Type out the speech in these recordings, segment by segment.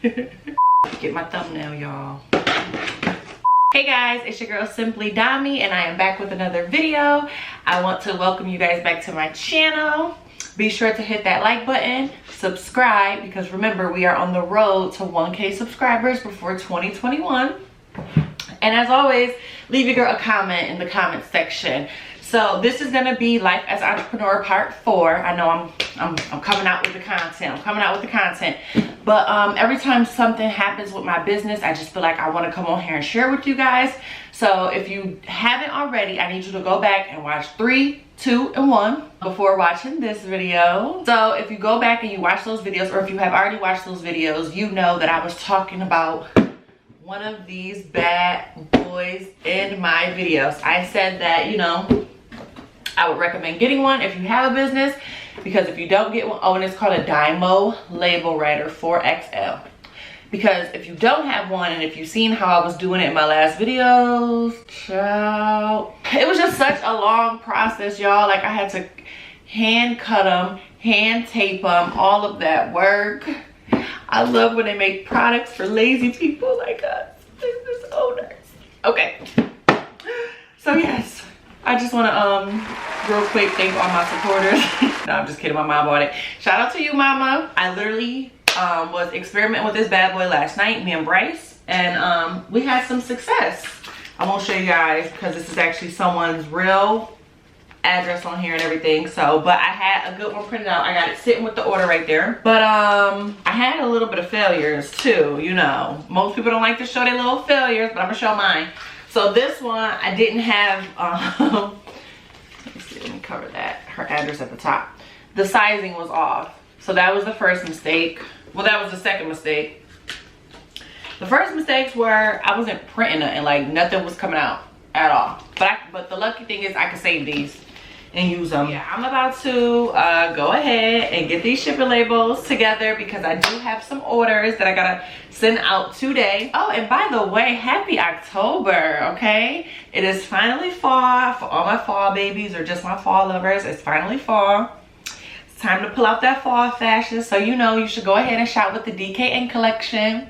Get my thumbnail, y'all. Hey guys, it's your girl Simply Dami, and I am back with another video. I want to welcome you guys back to my channel. Be sure to hit that like button, subscribe, because remember, we are on the road to 1K subscribers before 2021. And as always, leave your girl a comment in the comment section. So this is gonna be Life as Entrepreneur Part 4. I know I'm coming out with the content. But every time something happens with my business, I just feel like I want to come on here and share with you guys. So if you haven't already, I need you to go back and watch 3, 2, and 1 before watching this video. So if you go back and you watch those videos, or if you have already watched those videos, you know that I was talking about one of these bad boys in my videos. I said that, you know, I would recommend getting one if you have a business, because if you don't get one, oh, and it's called a Dymo Label Writer 4XL. Because if you don't have one, and if you've seen how I was doing it in my last videos, child, it was just such a long process, y'all. Like, I had to hand cut them, hand tape them, all of that work. I love when they make products for lazy people like us, business owners. Okay, so yes, I just want to real quick thank all my supporters. No, I'm just kidding, my mom bought it. Shout out to you, mama. I literally was experimenting with this bad boy last night, me and Bryce, and we had some success. I won't show you guys because this is actually someone's real address on here and everything. So, but I had a good one printed out. I got it sitting with the order right there. But I had a little bit of failures too, you know. Most people don't like to show their little failures, but I'm gonna show mine. So this one, I didn't have, let me see, let me cover that, her address at the top. The sizing was off. So that was the first mistake. Well, that was the second mistake. The first mistakes were I wasn't printing it and like nothing was coming out at all. But the lucky thing is I can save these and use them. Yeah, I'm about to go ahead and get these shipping labels together because I do have some orders that I gotta send out today. Oh, and by the way, happy October, okay? It is finally fall for all my fall babies or just my fall lovers. It's finally fall. It's time to pull out that fall fashion. So you know you should go ahead and shop with the DKN collection.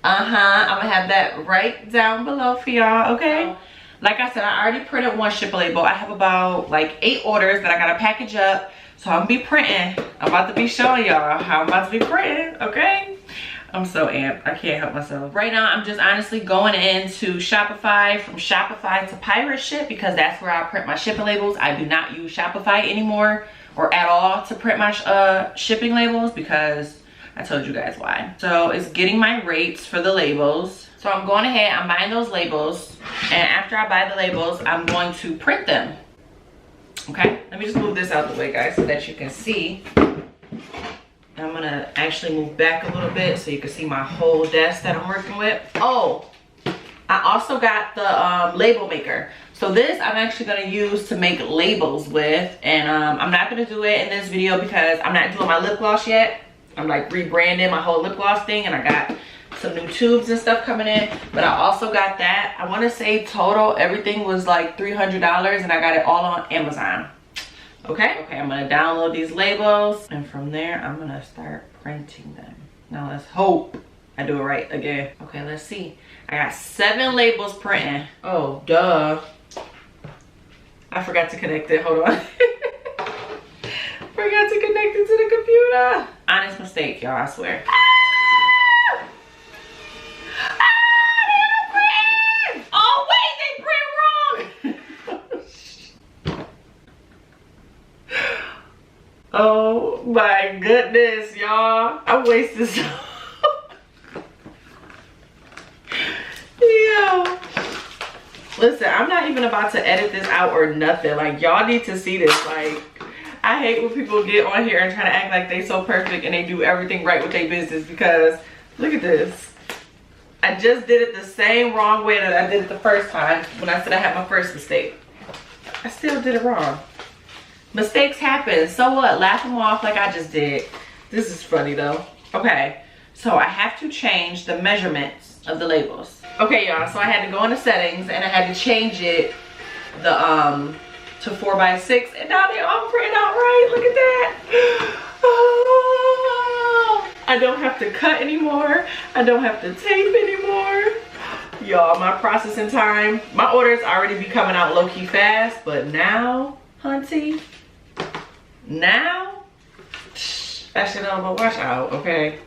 I'm gonna have that right down below for y'all, okay? Like I said, I already printed one shipping label. I have about like 8 orders that I gotta package up. So I'm gonna be printing. I'm about to be showing y'all how I'm about to be printing, okay? I'm so amped, I can't help myself. Right now, I'm just honestly going into Shopify, from Shopify to Pirate Ship, because that's where I print my shipping labels. I do not use Shopify anymore or at all to print my shipping labels because I told you guys why. So it's getting my rates for the labels. So I'm going ahead, I'm buying those labels, and after I buy the labels, I'm going to print them. Okay, let me just move this out of the way, guys, so that you can see. I'm gonna actually move back a little bit so you can see my whole desk that I'm working with. Oh, I also got the label maker. So this I'm actually gonna use to make labels with, and I'm not gonna do it in this video because I'm not doing my lip gloss yet. I'm like rebranding my whole lip gloss thing, and I got some new tubes and stuff coming in. But I also got that. I want to say total everything was like $300, and I got it all on Amazon. Okay, I'm gonna download these labels, and from there I'm gonna start printing them. Now let's hope I do it right again. Okay, let's see. I got 7 labels printing. Oh, duh, I forgot to connect it. Hold on. Forgot to connect it to the computer. Honest mistake, y'all, I swear. Oh my goodness, y'all. I wasted so Yo. Listen, I'm not even about to edit this out or nothing. Like, y'all need to see this. Like, I hate when people get on here and try to act like they so perfect and they do everything right with their business, because look at this. I just did it the same wrong way that I did it the first time when I said I had my first mistake. I still did it wrong. Mistakes happen, so what? Laugh them off like I just did. This is funny though. Okay, so I have to change the measurements of the labels. Okay, y'all, so I had to go into settings and I had to change it to 4x6, and now they all printed out right. Look at that. Oh, I I don't have to cut anymore. I don't have to tape anymore. Y'all, my processing time, my orders already be coming out low-key fast, but now, hunty, now, fashionable, watch out, okay?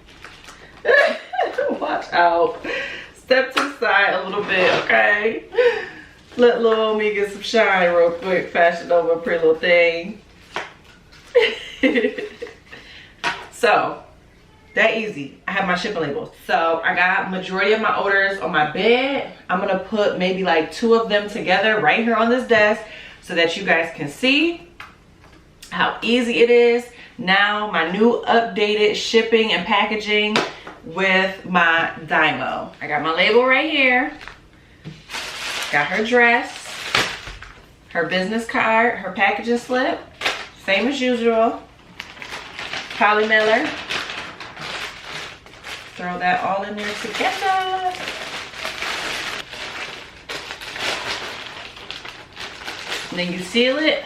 Watch out. Step to the side a little bit, okay? Let little old me get some shine real quick. Fashion over a pretty little thing. So, that easy. I have my shipping labels. So, I got majority of my orders on my bed. I'm going to put maybe like 2 of them together right here on this desk so that you guys can see how easy it is. Now, my new updated shipping and packaging with my Dymo. I got my label right here. Got her dress, her business card, her packaging slip, same as usual. Poly mailer. Throw that all in there together. And then you seal it.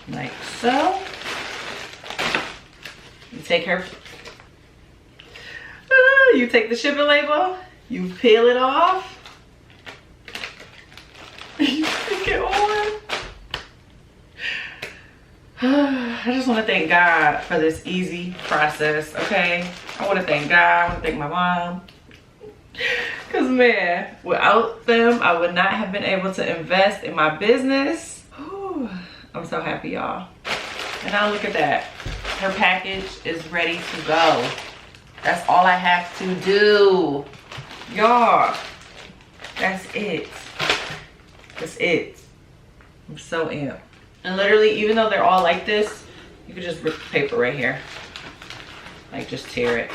Like so. You take her, you take the shipping label, you peel it off, you stick it on. I just want to thank God for this easy process, okay? I want to thank God, I want to thank my mom. Because man, without them, I would not have been able to invest in my business. Whew, I'm so happy, y'all. And now look at that. Her package is ready to go. That's all I have to do. Y'all, that's it. That's it. I'm so amped. And literally, even though they're all like this, you could just rip the paper right here. Like, just tear it.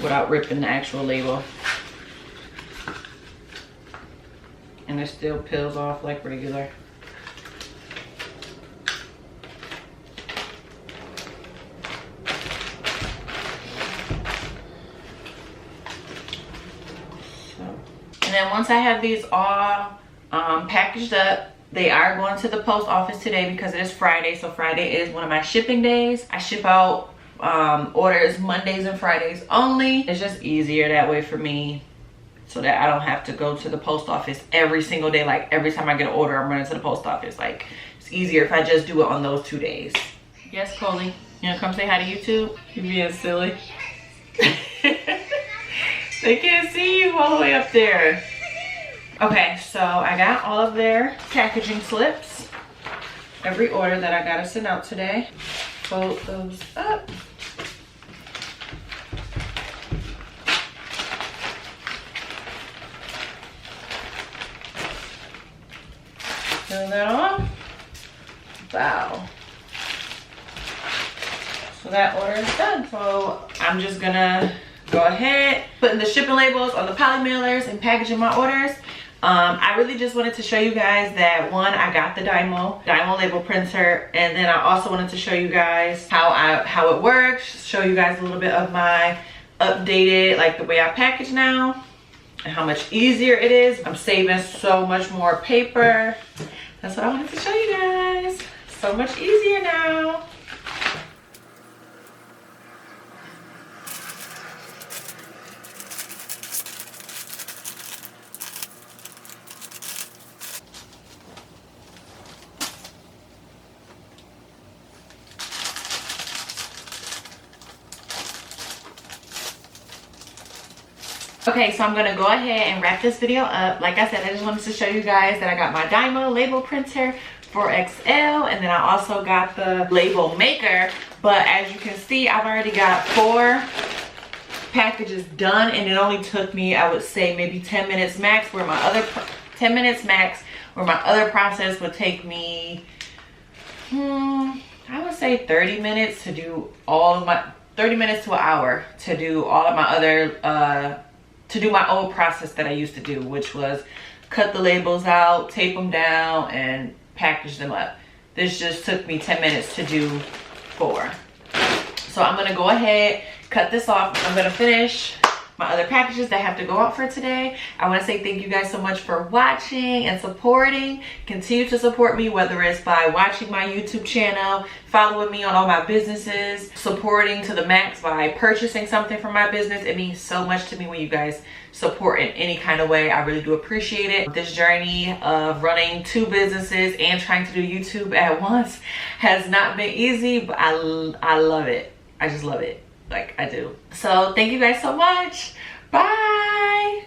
Without ripping the actual label. And it still peels off like regular. And then once I have these all packaged up, they are going to the post office today because it is Friday. So Friday is one of my shipping days. I ship out orders Mondays and Fridays only. It's just easier that way for me so that I don't have to go to the post office every single day. Like every time I get an order, I'm running to the post office. Like it's easier if I just do it on those 2 days. Yes, Coley, you wanna come say hi to YouTube? You being silly. They can't see you all the way up there. Okay, so I got all of their packaging slips. Every order that I gotta send out today. Fold those up. Fill that on. Wow. So that order is done. So I'm just gonna go ahead, putting the shipping labels on the poly mailers and packaging my orders. I really just wanted to show you guys that one, I got the Dymo label printer, and then I also wanted to show you guys how it works, show you guys a little bit of my updated, like the way I package now and how much easier it is. I'm saving so much more paper. That's what I wanted to show you guys. So much easier now. Okay, so I'm gonna go ahead and wrap this video up. Like I said, I just wanted to show you guys that I got my Dymo label printer for XL, and then I also got the label maker. But as you can see, I've already got 4 packages done, and it only took me, I would say, maybe 10 minutes max, where my other 10 minutes max, where my other process would take me, I would say 30 minutes to do all of my, 30 minutes to an hour to do all of my other, to do my old process that I used to do, which was cut the labels out, tape them down, and package them up. This just took me 10 minutes to do 4. So I'm gonna go ahead, cut this off. I'm gonna finish my other packages that have to go out for today. I want to say thank you guys so much for watching and supporting. Continue to support me, whether it's by watching my YouTube channel, following me on all my businesses, supporting to the max by purchasing something from my business. It means so much to me when you guys support in any kind of way. I really do appreciate it. This journey of running 2 businesses and trying to do YouTube at once has not been easy, but I love it. I just love it. Like, I do. So thank you guys so much. Bye.